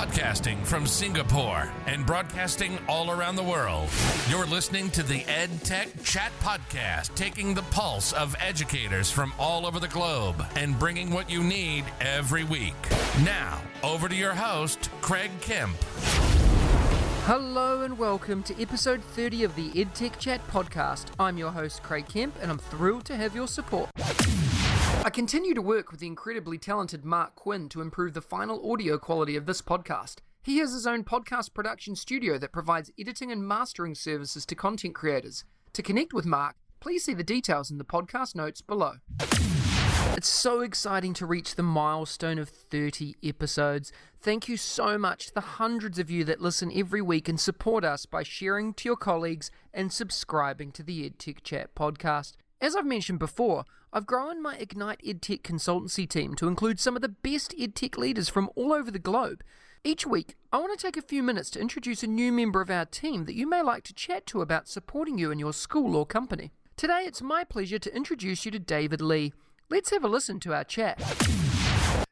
Podcasting from Singapore and broadcasting all around the world. You're listening to the EdTech Chat Podcast, taking the pulse of educators from all over the globe and bringing what you need every week. Now, over to your host, Craig Kemp. Hello and welcome to episode 30 of the EdTech Chat Podcast. I'm your host, Craig Kemp, and I'm thrilled to have your support. I continue to work with the incredibly talented Mark Quinn to improve the final audio quality of this podcast. He has his own podcast production studio that provides editing and mastering services to content creators. To connect with Mark, please see the details in the podcast notes below. It's so exciting to reach the milestone of 30 episodes. Thank you so much to the hundreds of you that listen every week and support us by sharing to your colleagues and subscribing to the EdTech Chat Podcast. As I've mentioned before, I've grown my Ignite EdTech consultancy team to include some of the best EdTech leaders from all over the globe. Each week, I want to take a few minutes to introduce a new member of our team that you may like to chat to about supporting you in your school or company. Today, it's my pleasure to introduce you to David Lee. Let's have a listen to our chat.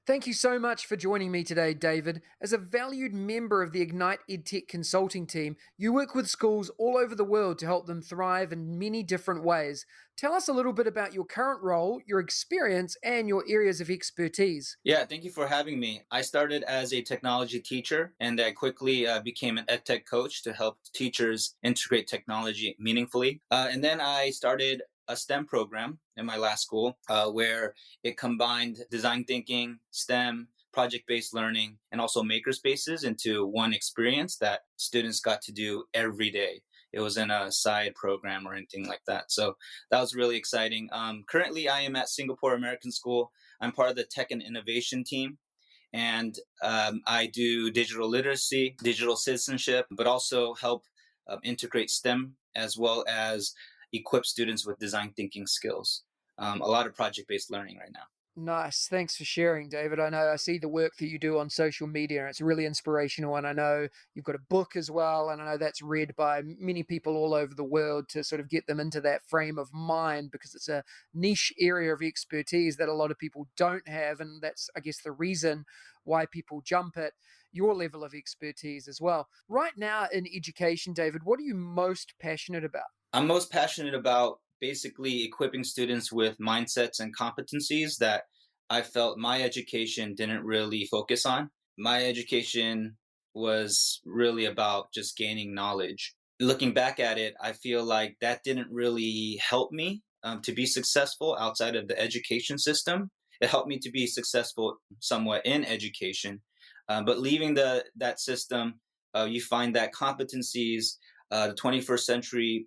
Thank you so much for joining me today, David. As a valued member of the Ignite EdTech consulting team, you work with schools all over the world to help them thrive in many different ways. Tell us a little bit about your current role, your experience, and your areas of expertise. Yeah, thank you for having me. I started as a technology teacher, and I quickly became an EdTech coach to help teachers integrate technology meaningfully. And then I started a STEM program in my last school where it combined design thinking, STEM, project-based learning, and also makerspaces into one experience that students got to do every day. It wasn't a side program or anything like that. So that was really exciting. Currently, I am at Singapore American School. I'm part of the tech and innovation team. And I do digital literacy, digital citizenship, but also help integrate STEM as well as equip students with design thinking skills. A lot of project-based learning right now. Nice. Thanks for sharing, David. I see the work that you do on social media, and it's really inspirational. And I know you've got a book as well, and I know that's read by many people all over the world to sort of get them into that frame of mind, because it's a niche area of expertise that a lot of people don't have. And that's, I guess, the reason why people jump at your level of expertise as well. Right now in education, David, what are you most passionate about? I'm most passionate about basically equipping students with mindsets and competencies that I felt my education didn't really focus on. My education was really about just gaining knowledge. Looking back at it, I feel like that didn't really help me to be successful outside of the education system. It helped me to be successful somewhat in education, but leaving that system, you find that competencies, the 21st century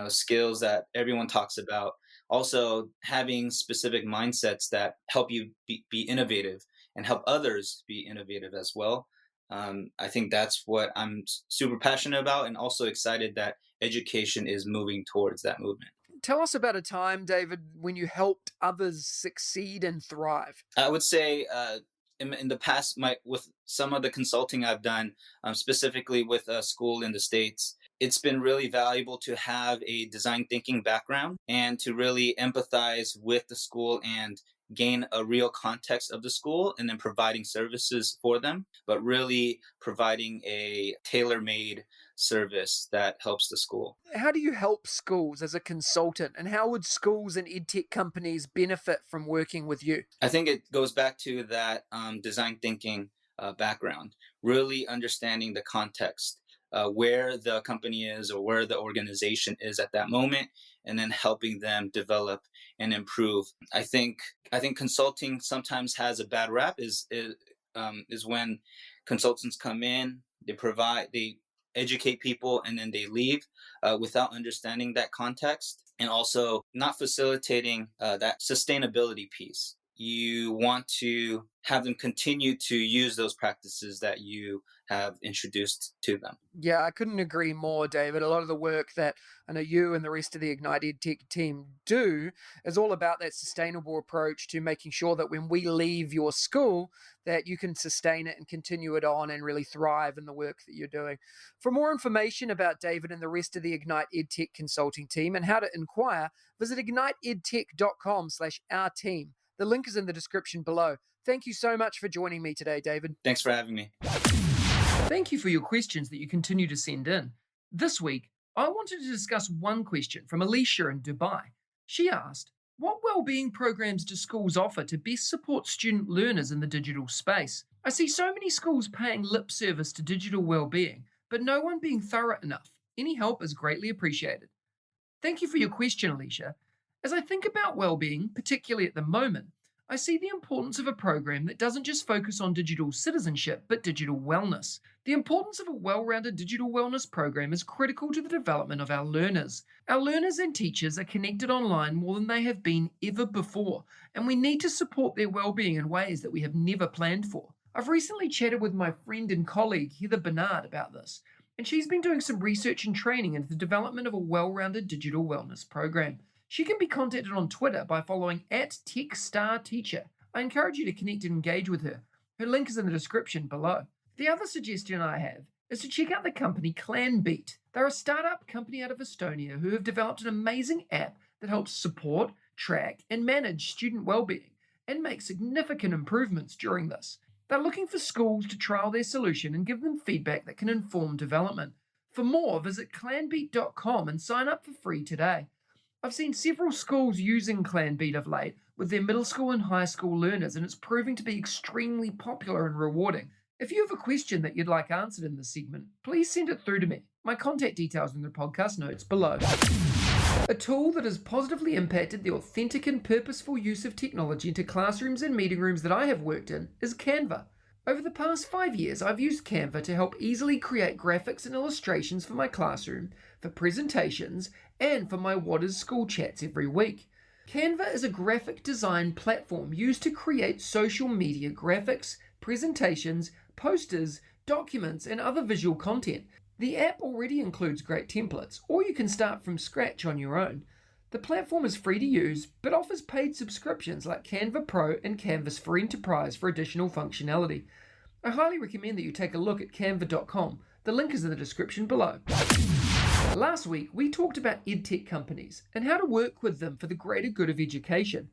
skills that everyone talks about. Also, having specific mindsets that help you be innovative and help others be innovative as well. I think that's what I'm super passionate about, and also excited that education is moving towards that movement. Tell us about a time, David, when you helped others succeed and thrive. I would say in the past, with some of the consulting I've done, specifically with a school in the States, it's been really valuable to have a design thinking background and to really empathize with the school and gain a real context of the school, and then providing services for them, but really providing a tailor-made service that helps the school. How do you help schools as a consultant, and how would schools and edtech companies benefit from working with you? I think it goes back to that design thinking background, really understanding the context, where the company is or where the organization is at that moment, and then helping them develop and improve. I think consulting sometimes has a bad rap is when consultants come in, they educate people, and then they leave without understanding that context, and also not facilitating that sustainability piece. You want to have them continue to use those practices that you have introduced to them. Yeah, I couldn't agree more, David. A lot of the work that I know you and the rest of the Ignite EdTech team do is all about that sustainable approach to making sure that when we leave your school, that you can sustain it and continue it on and really thrive in the work that you're doing. For more information about David and the rest of the Ignite EdTech consulting team and how to inquire, visit igniteedtech.com/our team. The link is in the description below. Thank you so much for joining me today, David. Thanks for having me. Thank you for your questions that you continue to send in. This week, I wanted to discuss one question from Alicia in Dubai. She asked, what wellbeing programs do schools offer to best support student learners in the digital space? I see so many schools paying lip service to digital wellbeing, but no one being thorough enough. Any help is greatly appreciated. Thank you for your question, Alicia. As I think about wellbeing, particularly at the moment, I see the importance of a program that doesn't just focus on digital citizenship, but digital wellness. The importance of a well-rounded digital wellness program is critical to the development of our learners. Our learners and teachers are connected online more than they have been ever before, and we need to support their well-being in ways that we have never planned for. I've recently chatted with my friend and colleague Heather Bernard about this, and she's been doing some research and training into the development of a well-rounded digital wellness program. She can be contacted on Twitter by following @TechStarTeacher. I encourage you to connect and engage with her. Her link is in the description below. The other suggestion I have is to check out the company Clanbeat. They're a startup company out of Estonia who have developed an amazing app that helps support, track, and manage student wellbeing and make significant improvements during this. They're looking for schools to trial their solution and give them feedback that can inform development. For more, visit clanbeat.com and sign up for free today. I've seen several schools using Clanbeat of late with their middle school and high school learners, and it's proving to be extremely popular and rewarding. If you have a question that you'd like answered in this segment, please send it through to me. My contact details are in the podcast notes below. A tool that has positively impacted the authentic and purposeful use of technology into classrooms and meeting rooms that I have worked in is Canva. Over the past 5 years, I've used Canva to help easily create graphics and illustrations for my classroom, for presentations, and for my What is School chats every week. Canva is a graphic design platform used to create social media graphics, presentations, posters, documents, and other visual content. The app already includes great templates, or you can start from scratch on your own. The platform is free to use, but offers paid subscriptions like Canva Pro and Canvas for Enterprise for additional functionality. I highly recommend that you take a look at canva.com. The link is in the description below. Last week, we talked about EdTech companies and how to work with them for the greater good of education.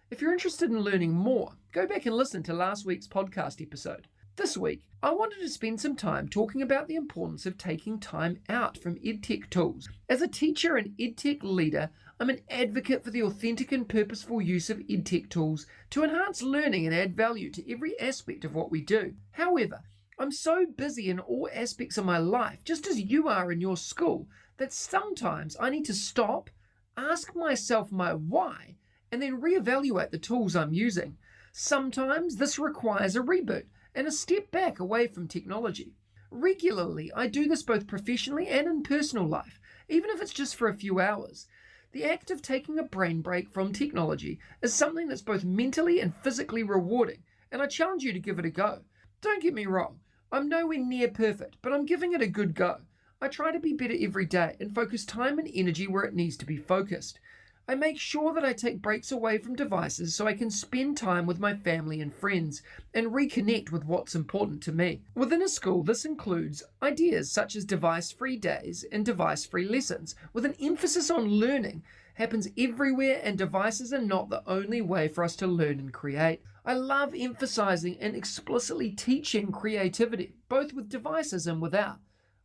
If you're interested in learning more, go back and listen to last week's podcast episode. This week, I wanted to spend some time talking about the importance of taking time out from EdTech tools. As a teacher and EdTech leader, I'm an advocate for the authentic and purposeful use of EdTech tools to enhance learning and add value to every aspect of what we do. However, I'm so busy in all aspects of my life, just as you are in your school, that sometimes I need to stop, ask myself my why, and then reevaluate the tools I'm using. Sometimes this requires a reboot and a step back away from technology. Regularly, I do this both professionally and in personal life, even if it's just for a few hours. The act of taking a brain break from technology is something that's both mentally and physically rewarding, and I challenge you to give it a go. Don't get me wrong, I'm nowhere near perfect, but I'm giving it a good go. I try to be better every day and focus time and energy where it needs to be focused. I make sure that I take breaks away from devices so I can spend time with my family and friends and reconnect with what's important to me. Within a school, this includes ideas such as device-free days and device-free lessons, with an emphasis on learning. Happens everywhere, and devices are not the only way for us to learn and create. I love emphasizing and explicitly teaching creativity, both with devices and without.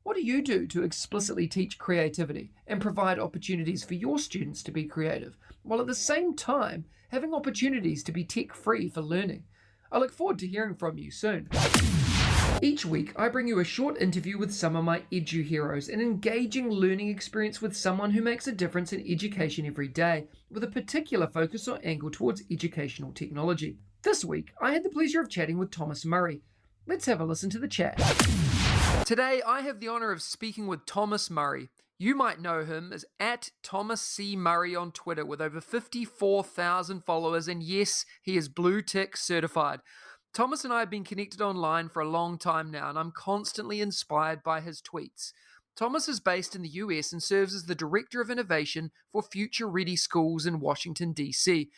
What do you do to explicitly teach creativity and provide opportunities for your students to be creative, while at the same time having opportunities to be tech-free for learning? I look forward to hearing from you soon. Each week, I bring you a short interview with some of my edu heroes, an engaging learning experience with someone who makes a difference in education every day, with a particular focus or angle towards educational technology. This week, I had the pleasure of chatting with Thomas Murray. Let's have a listen to the chat. Today, I have the honor of speaking with Thomas Murray. You might know him as @ThomasCMurray on Twitter with over 54,000 followers, and yes, he is blue tick certified. Thomas and I have been connected online for a long time now, and I'm constantly inspired by his tweets. Thomas is based in the US and serves as the Director of Innovation for Future Ready Schools in Washington, D.C.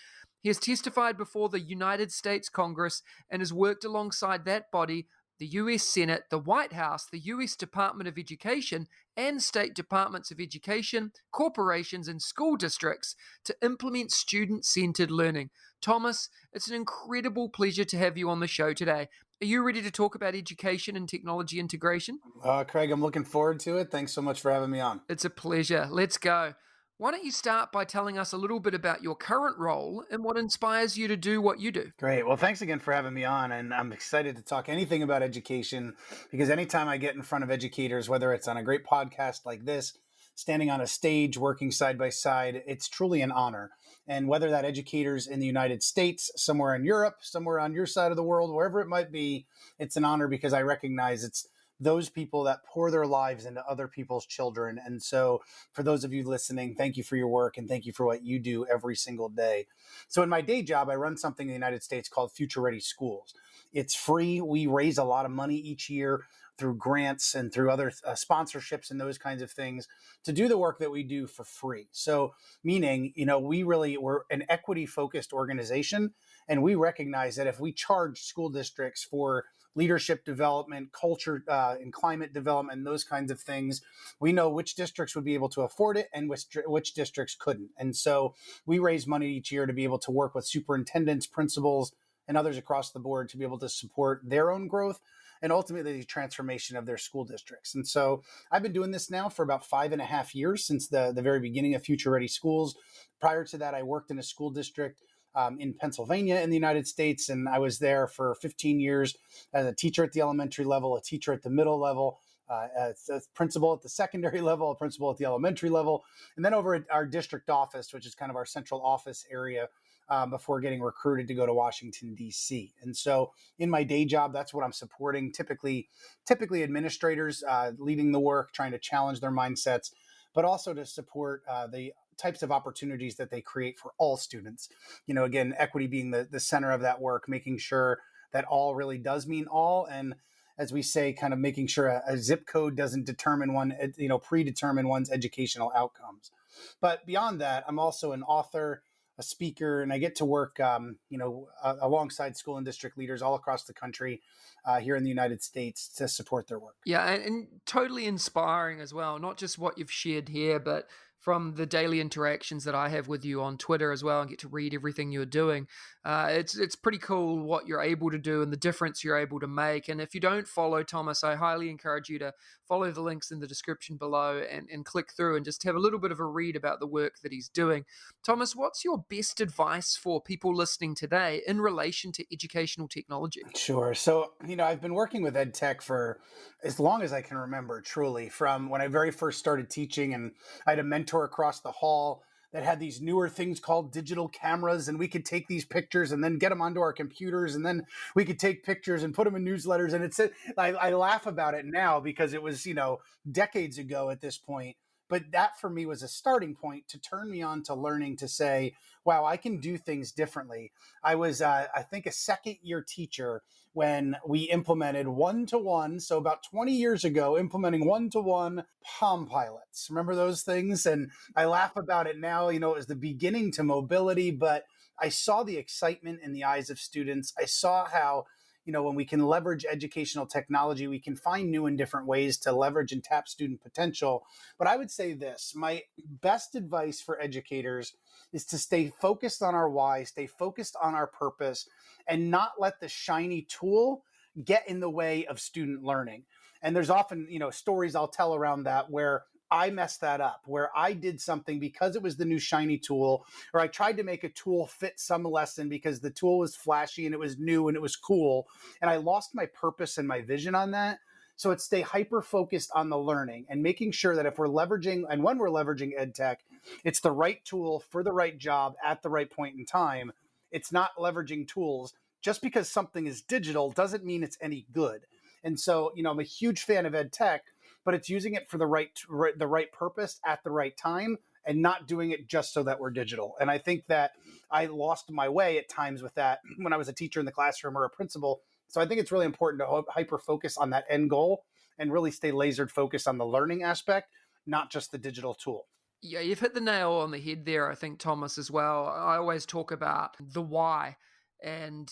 He has testified before the United States Congress and has worked alongside that body the US Senate, the White House, the US Department of Education, and state departments of education, corporations, and school districts to implement student-centered learning. Thomas, it's an incredible pleasure to have you on the show today. Are you ready to talk about education and technology integration? Craig, I'm looking forward to it. Thanks so much for having me on. It's a pleasure. Let's go. Why don't you start by telling us a little bit about your current role and what inspires you to do what you do? Great. Well, thanks again for having me on. And I'm excited to talk anything about education because anytime I get in front of educators, whether it's on a great podcast like this, standing on a stage, working side by side, it's truly an honor. And whether that educators in the United States, somewhere in Europe, somewhere on your side of the world, wherever it might be, it's an honor because I recognize it's those people that pour their lives into other people's children. And so for those of you listening, thank you for your work and thank you for what you do every single day. So in my day job, I run something in the United States called Future Ready Schools. It's free. We raise a lot of money each year through grants and through other sponsorships and those kinds of things to do the work that we do for free. So meaning, we're an equity focused organization. And we recognize that if we charge school districts for leadership development, culture and climate development, and those kinds of things, we know which districts would be able to afford it and which districts couldn't. And so we raise money each year to be able to work with superintendents, principals, and others across the board to be able to support their own growth and ultimately the transformation of their school districts. And so I've been doing this now for about 5.5 years, since the very beginning of Future Ready Schools. Prior to that, I worked in a school district in Pennsylvania in the United States, and I was there for 15 years as a teacher at the elementary level, a teacher at the middle level, a principal at the secondary level, a principal at the elementary level, and then over at our district office, which is kind of our central office area, before getting recruited to go to Washington, D.C. And so in my day job, that's what I'm supporting, typically administrators leading the work, trying to challenge their mindsets, but also to support the types of opportunities that they create for all students. Again, equity being the center of that work, making sure that all really does mean all. And as we say, kind of making sure a zip code doesn't predetermine one's educational outcomes. But beyond that, I'm also an author, a speaker, and I get to work, alongside school and district leaders all across the country here in the United States to support their work. Yeah, and totally inspiring as well, not just what you've shared here, but from the daily interactions that I have with you on Twitter as well and get to read everything you're doing. It's pretty cool what you're able to do and the difference you're able to make. And if you don't follow Thomas, I highly encourage you to follow the links in the description below and click through and just have a little bit of a read about the work that he's doing. Thomas, what's your best advice for people listening today in relation to educational technology? Sure. So, I've been working with EdTech for as long as I can remember, truly, from when I very first started teaching, and I had a mentor across the hall that had these newer things called digital cameras, and we could take these pictures and then get them onto our computers, and then we could take pictures and put them in newsletters. And I laugh about it now because it was, decades ago at this point. But that for me was a starting point to turn me on to learning to say, wow, I can do things differently. I was, I think, a second year teacher when we implemented one-to-one. So about 20 years ago, implementing one-to-one Palm Pilots. Remember those things? And I laugh about it now. It was the beginning to mobility, but I saw the excitement in the eyes of students. I saw how, when we can leverage educational technology, we can find new and different ways to leverage and tap student potential. But I would say this, my best advice for educators is to stay focused on our why, stay focused on our purpose, and not let the shiny tool get in the way of student learning. And there's often, stories I'll tell around that where I messed that up, where I did something because it was the new shiny tool, or I tried to make a tool fit some lesson because the tool was flashy and it was new and it was cool. And I lost my purpose and my vision on that. So it's stay hyper focused on the learning and making sure that if we're leveraging, and when we're leveraging EdTech, it's the right tool for the right job at the right point in time. It's not leveraging tools. Just because something is digital doesn't mean it's any good. And so, I'm a huge fan of EdTech, but it's using it for the right purpose at the right time and not doing it just so that we're digital. And I think that I lost my way at times with that when I was a teacher in the classroom or a principal. So I think it's really important to hyper focus on that end goal and really stay lasered focused on the learning aspect, not just the digital tool. Yeah, you've hit the nail on the head there, I think, Thomas, as well. I always talk about the why. And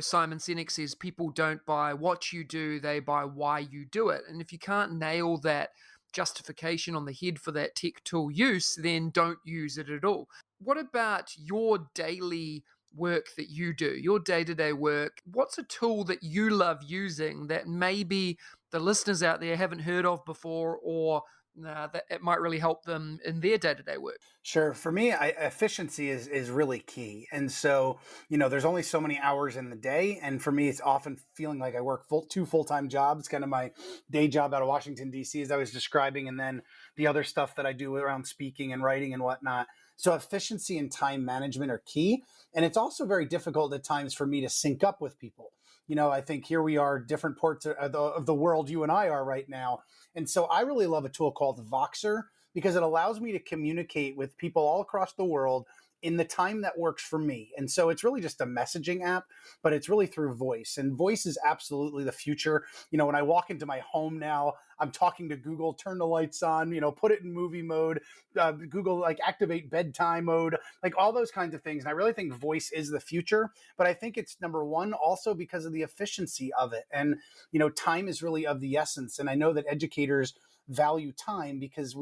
Simon Sinek says people don't buy what you do, they buy why you do it. And if you can't nail that justification on the head for that tech tool use, then don't use it at all. What about your daily work that you do, your day-to-day work? What's a tool that you love using that maybe the listeners out there haven't heard of before, or that it might really help them in their day-to-day work? Sure. For me, efficiency is really key. And so, there's only so many hours in the day. And for me, it's often feeling like I work two full-time jobs, kind of my day job out of Washington, D.C., as I was describing, and then the other stuff that I do around speaking and writing and whatnot. So efficiency and time management are key. And it's also very difficult at times for me to sync up with people. I think here we are, different parts of the world you and I are right now. And so I really love a tool called Voxer, because it allows me to communicate with people all across the world in the time that works for me. And so it's really just a messaging app, but it's really through voice. And voice is absolutely the future. When I walk into my home now, I'm talking to Google, turn the lights on, put it in movie mode, Google, activate bedtime mode, all those kinds of things. And I really think voice is the future, but I think it's number one also because of the efficiency of it. And, time is really of the essence. And I know that educators value time because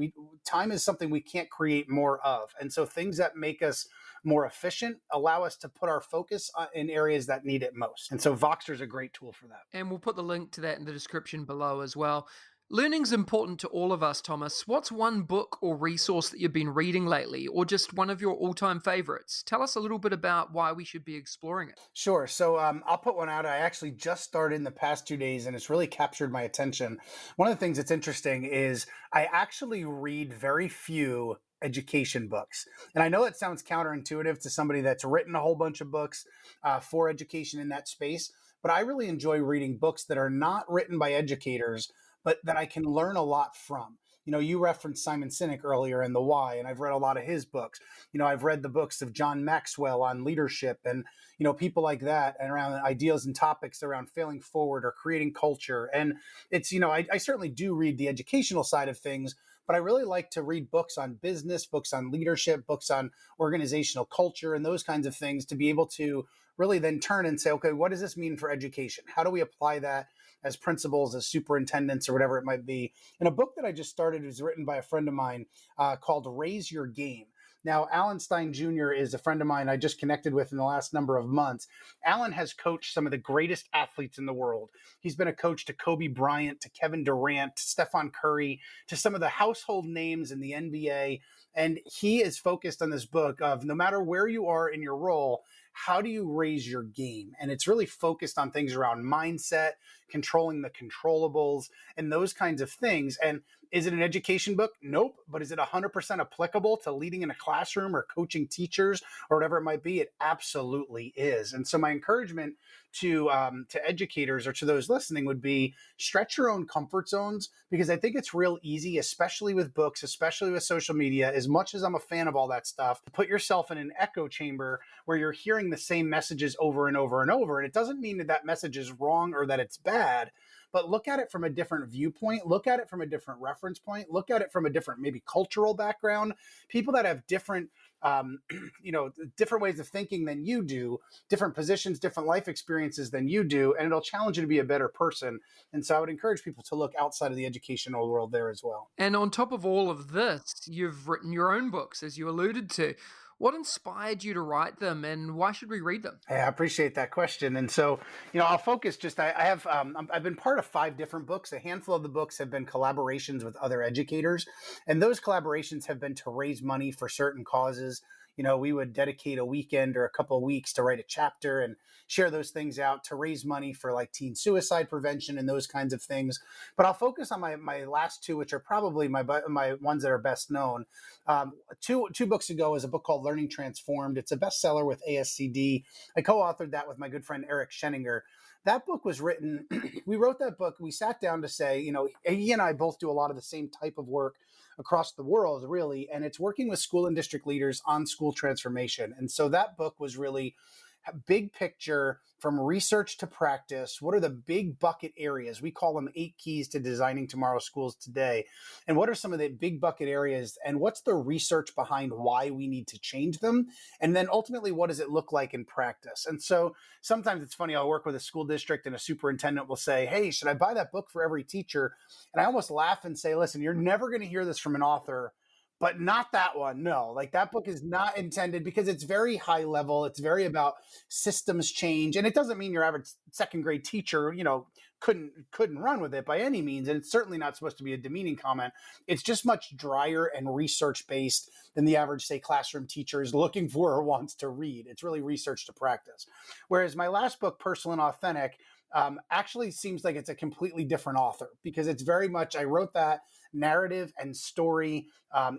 time is something we can't create more of. And so things that make us more efficient allow us to put our focus in areas that need it most. And so Voxer is a great tool for that. And we'll put the link to that in the description below as well. Learning's important to all of us, Thomas. What's one book or resource that you've been reading lately, or just one of your all-time favorites? Tell us a little bit about why we should be exploring it. Sure. So I'll put one out. I actually just started in the past 2 days, and it's really captured my attention. One of the things that's interesting is I actually read very few education books. And I know it sounds counterintuitive to somebody that's written a whole bunch of books for education in that space, but I really enjoy reading books that are not written by educators, but that I can learn a lot from. You referenced Simon Sinek earlier in The Why, and I've read a lot of his books. I've read the books of John Maxwell on leadership and, people like that, and around ideas and topics around failing forward or creating culture. And it's, I certainly do read the educational side of things, but I really like to read books on business, books on leadership, books on organizational culture and those kinds of things to be able to really then turn and say, okay, what does this mean for education? How do we apply that as principals, as superintendents, or whatever it might be? And a book that I just started was written by a friend of mine called Raise Your Game. Now, Alan Stein Jr. is a friend of mine I just connected with in the last number of months. Alan has coached some of the greatest athletes in the world. He's been a coach to Kobe Bryant, to Kevin Durant, to Stephen Curry, to some of the household names in the NBA. And he is focused on this book of no matter where you are in your role, how do you raise your game? And it's really focused on things around mindset, controlling the controllables, and those kinds of things. And is it an education book? Nope. But is it 100% applicable to leading in a classroom or coaching teachers or whatever it might be? It absolutely is. And so my encouragement to educators or to those listening would be stretch your own comfort zones, because I think it's real easy, especially with books, especially with social media, as much as I'm a fan of all that stuff, to put yourself in an echo chamber where you're hearing the same messages over and over and over. And it doesn't mean that that message is wrong or that it's bad, but look at it from a different viewpoint, look at it from a different reference point, look at it from a different maybe cultural background, people that have different different ways of thinking than you do, different positions, different life experiences than you do, and it'll challenge you to be a better person. And so I would encourage people to look outside of the educational world there as well. And on top of all of this, you've written your own books, as you alluded to. What inspired you to write them, and why should we read them? Hey, I appreciate that question. And so, I'll focus I've been part of 5 different books. A handful of the books have been collaborations with other educators. And those collaborations have been to raise money for certain causes. We would dedicate a weekend or a couple of weeks to write a chapter and share those things out to raise money for teen suicide prevention and those kinds of things. But I'll focus on my last 2, which are probably my ones that are best known. Two books ago is a book called Learning Transformed. It's a bestseller with ASCD. I co-authored that with my good friend Eric Scheninger. That book was written, we wrote that book, we sat down to say, he and I both do a lot of the same type of work across the world, really, and it's working with school and district leaders on school transformation. And so that book was really big picture from research to practice. What are the big bucket areas? We call them 8 keys to designing tomorrow's schools today. And what are some of the big bucket areas? And what's the research behind why we need to change them? And then ultimately, what does it look like in practice? And so sometimes it's funny, I'll work with a school district and a superintendent will say, hey, should I buy that book for every teacher? And I almost laugh and say, listen, you're never going to hear this from an author, but not that one. No, like that book is not intended, because it's very high level. It's very about systems change. And it doesn't mean your average second grade teacher, couldn't run with it by any means. And it's certainly not supposed to be a demeaning comment. It's just much drier and research based than the average, say, classroom teacher is looking for or wants to read. It's really research to practice. Whereas my last book, Personal and Authentic, actually seems like it's a completely different author, because it's very much, I wrote that narrative and story.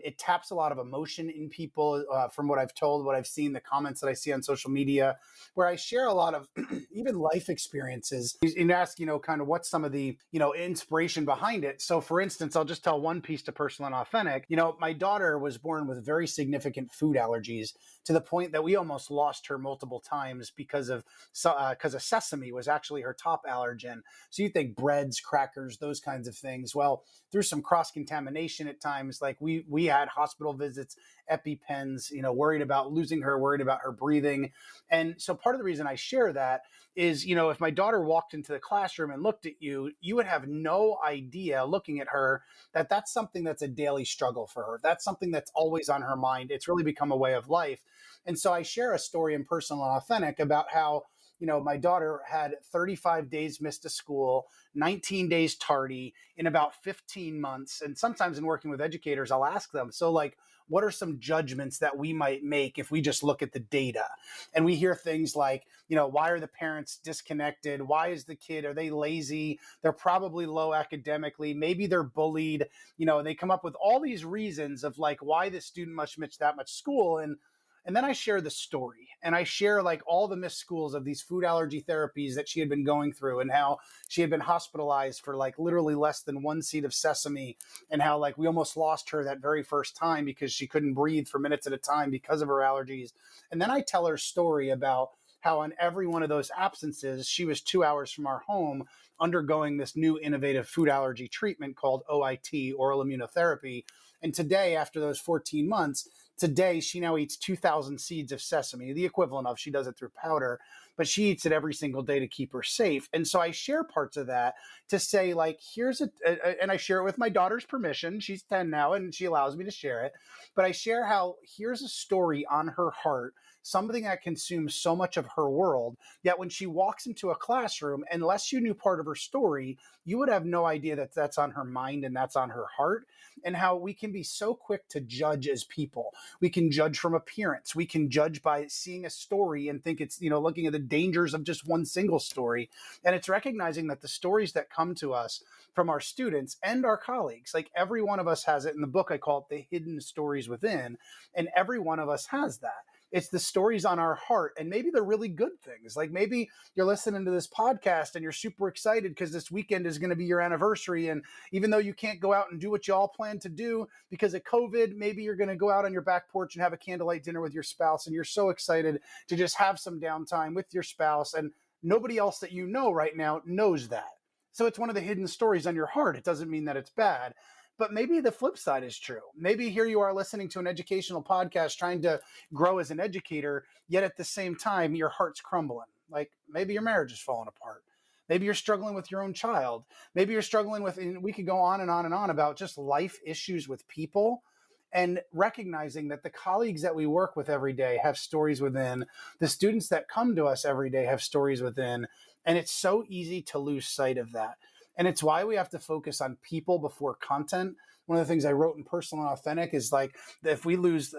It taps a lot of emotion in people, from what I've told, what I've seen, the comments that I see on social media, where I share a lot of even life experiences and ask, kind of what's some of the, inspiration behind it. So for instance, I'll just tell one piece to Personal and Authentic. My daughter was born with very significant food allergies, to the point that we almost lost her multiple times because of sesame was actually her top allergen. So you think breads, crackers, those kinds of things. Well, through some cross-contamination at times, like we had hospital visits, EpiPens, worried about losing her, worried about her breathing. And so part of the reason I share that is, if my daughter walked into the classroom and looked at you, you would have no idea looking at her that that's something that's a daily struggle for her. That's something that's always on her mind. It's really become a way of life. And so I share a story in Personal and Authentic about how, my daughter had 35 days missed of school, 19 days tardy in about 15 months. And sometimes in working with educators, I'll ask them, so like, what are some judgments that we might make if we just look at the data? And we hear things like, why are the parents disconnected? Why is the kid, are they lazy? They're probably low academically. Maybe they're bullied. They come up with all these reasons of like why the student must miss that much school. And then I share the story, and I share like all the missed schools of these food allergy therapies that she had been going through, and how she had been hospitalized for like literally less than 1 seed of sesame, and how like we almost lost her that very first time because she couldn't breathe for minutes at a time because of her allergies. And then I tell her story about how on every one of those absences, she was 2 hours from our home undergoing this new innovative food allergy treatment called OIT, oral immunotherapy. And today, after those 14 months, today, she now eats 2,000 seeds of sesame, the equivalent of, she does it through powder, but she eats it every single day to keep her safe. And so I share parts of that to say, like, and I share it with my daughter's permission. She's 10 now, and she allows me to share it. But I share how here's a story on her heart, something that consumes so much of her world, yet when she walks into a classroom, unless you knew part of her story, you would have no idea that that's on her mind and that's on her heart. And how we can be so quick to judge as people. We can judge from appearance. We can judge by seeing a story and think it's, looking at the dangers of just one single story. And it's recognizing that the stories that come to us from our students and our colleagues, like every one of us has it. In the book, I call it the hidden stories within. And every one of us has that. It's the stories on our heart, and maybe they're really good things. Like maybe you're listening to this podcast and you're super excited because this weekend is going to be your anniversary. And even though you can't go out and do what you all plan to do because of COVID, maybe you're going to go out on your back porch and have a candlelight dinner with your spouse. And you're so excited to just have some downtime with your spouse. And nobody else that you know right now knows that. So it's one of the hidden stories on your heart. It doesn't mean that it's bad. But maybe the flip side is true. Maybe here you are listening to an educational podcast trying to grow as an educator, yet at the same time, your heart's crumbling. Like maybe your marriage is falling apart. Maybe you're struggling with your own child. Maybe you're struggling with, and we could go on and on and on about just life issues with people, and recognizing that the colleagues that we work with every day have stories within. The students that come to us every day have stories within. And it's so easy to lose sight of that. And it's why we have to focus on people before content. One of the things I wrote in Personal and Authentic is like, if we lose,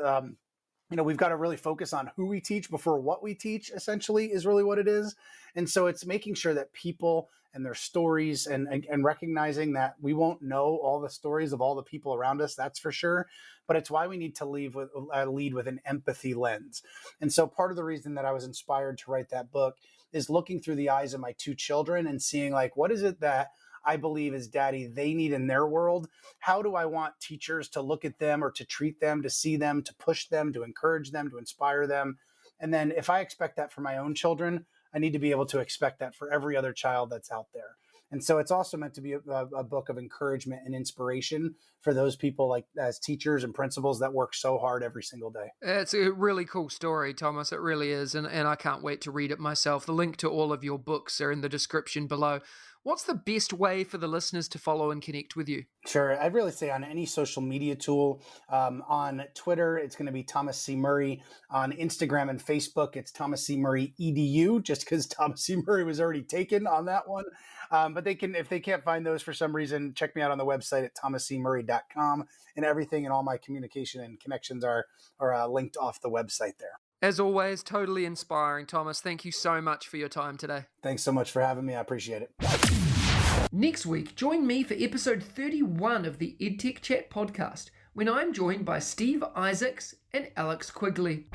we've got to really focus on who we teach before what we teach, essentially, is really what it is. And so it's making sure that people and their stories and recognizing that we won't know all the stories of all the people around us, that's for sure. But it's why we need to lead with an empathy lens. And so part of the reason that I was inspired to write that book is looking through the eyes of my 2 children and seeing like, what is it that I believe as daddy they need in their world? How do I want teachers to look at them or to treat them, to see them, to push them, to encourage them, to inspire them? And then if I expect that for my own children, I need to be able to expect that for every other child that's out there. And so it's also meant to be a book of encouragement and inspiration for those people like as teachers and principals that work so hard every single day. It's a really cool story, Thomas. It really is. And I can't wait to read it myself. The link to all of your books are in the description below. What's the best way for the listeners to follow and connect with you? Sure. I'd really say on any social media tool. On Twitter, it's going to be Thomas C. Murray. On Instagram and Facebook, it's Thomas C. Murray EDU, just because Thomas C. Murray was already taken on that one. But they can, if they can't find those for some reason, check me out on the website at thomascmurray.com, and everything and all my communication and connections are linked off the website there. As always, totally inspiring, Thomas. Thank you so much for your time today. Thanks so much for having me. I appreciate it. Next week, join me for episode 31 of the EdTech Chat Podcast, when I'm joined by Steve Isaacs and Alex Quigley.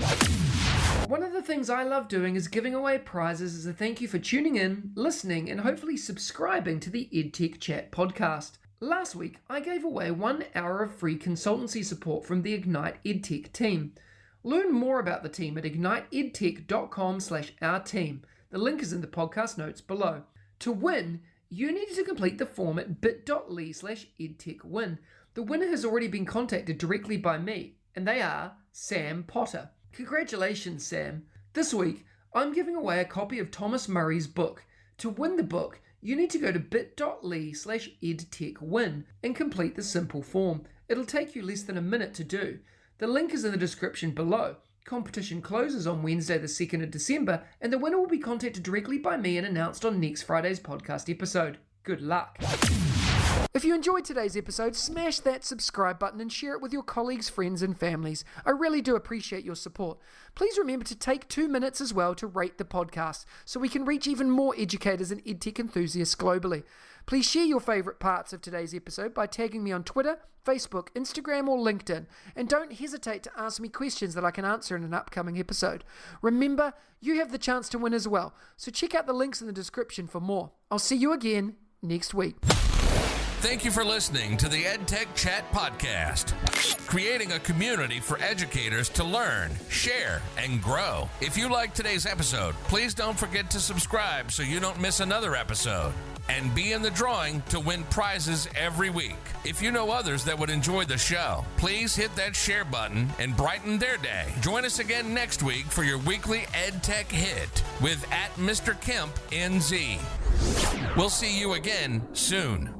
One of the things I love doing is giving away prizes as a thank you for tuning in, listening, and hopefully subscribing to the EdTech Chat Podcast. Last week, I gave away 1 hour of free consultancy support from the Ignite EdTech team. Learn more about the team at igniteedtech.com/our-team. The link is in the podcast notes below. To win, you need to complete the form at bit.ly/edtechwin. The winner has already been contacted directly by me, and they are Sam Potter. Congratulations, Sam. This week, I'm giving away a copy of Thomas Murray's book. To win the book, you need to go to bit.ly/edtechwin and complete the simple form. It'll take you less than a minute to do. The link is in the description below. Competition closes on Wednesday the 2nd of December, and the winner will be contacted directly by me and announced on next Friday's podcast episode. Good luck. If you enjoyed today's episode, smash that subscribe button and share it with your colleagues, friends, and families. I really do appreciate your support. Please remember to take 2 minutes as well to rate the podcast so we can reach even more educators and EdTech enthusiasts globally. Please share your favorite parts of today's episode by tagging me on Twitter, Facebook, Instagram, or LinkedIn. And don't hesitate to ask me questions that I can answer in an upcoming episode. Remember, you have the chance to win as well, so check out the links in the description for more. I'll see you again next week. Thank you for listening to the EdTech Chat Podcast, creating a community for educators to learn, share, and grow. If you liked today's episode, please don't forget to subscribe so you don't miss another episode, and be in the drawing to win prizes every week. If you know others that would enjoy the show, please hit that share button and brighten their day. Join us again next week for your weekly EdTech Hit with @Mr. Kemp NZ. We'll see you again soon.